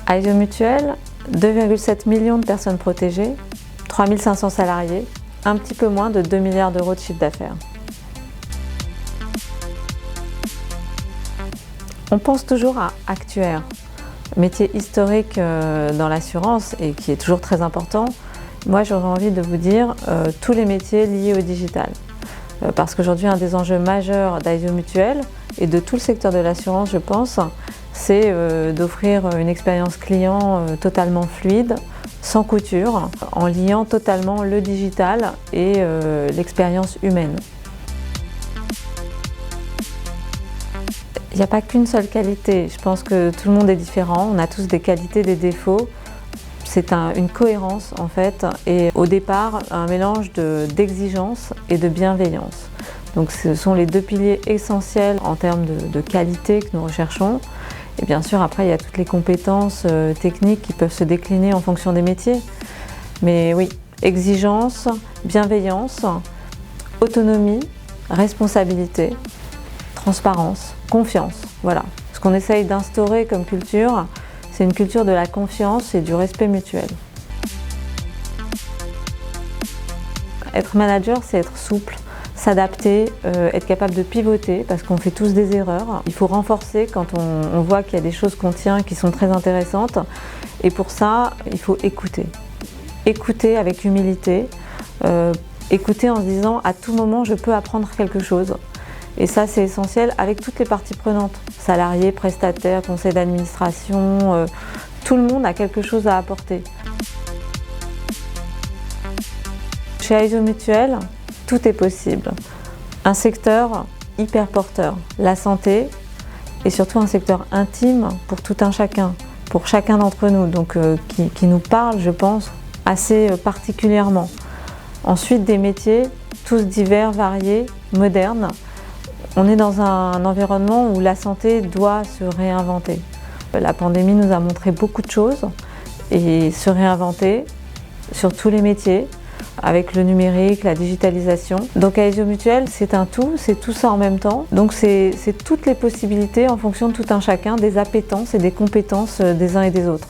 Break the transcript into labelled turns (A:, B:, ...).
A: Aesio Mutuel, 2,7 millions de personnes protégées, 3500 salariés, un petit peu moins de 2 milliards d'euros de chiffre d'affaires. On pense toujours à actuaire, métier historique dans l'assurance et qui est toujours très important. Moi, j'aurais envie de vous dire tous les métiers liés au digital. Parce qu'aujourd'hui, un des enjeux majeurs d'Aesio Mutuel et de tout le secteur de l'assurance, je pense, c'est d'offrir une expérience client totalement fluide, sans couture, en liant totalement le digital et l'expérience humaine. Il n'y a pas qu'une seule qualité, je pense que tout le monde est différent, on a tous des qualités, des défauts. C'est une cohérence en fait, et au départ un mélange d'exigence et de bienveillance. Donc ce sont les deux piliers essentiels en termes de qualité que nous recherchons. Et bien sûr après il y a toutes les compétences techniques qui peuvent se décliner en fonction des métiers. Mais oui, exigence, bienveillance, autonomie, responsabilité, transparence, confiance, voilà. Ce qu'on essaye d'instaurer comme culture, c'est une culture de la confiance et du respect mutuel. Être manager, c'est être souple, s'adapter, être capable de pivoter parce qu'on fait tous des erreurs. Il faut renforcer quand on voit qu'il y a des choses qu'on tient qui sont très intéressantes. Et pour ça, il faut écouter. Écouter avec humilité, écouter en se disant à tout moment je peux apprendre quelque chose. Et ça, c'est essentiel avec toutes les parties prenantes, salariés, prestataires, conseil d'administration, tout le monde a quelque chose à apporter. Chez Aesio Mutuel, tout est possible. Un secteur hyper porteur, la santé, et surtout un secteur intime pour tout un chacun, pour chacun d'entre nous, donc qui nous parle, je pense, assez particulièrement. Ensuite, des métiers, tous divers, variés, modernes. On est dans un environnement où la santé doit se réinventer. La pandémie nous a montré beaucoup de choses et se réinventer sur tous les métiers avec le numérique, la digitalisation. Donc Aesio Mutuel, c'est un tout, c'est tout ça en même temps. Donc c'est toutes les possibilités en fonction de tout un chacun, des appétences et des compétences des uns et des autres.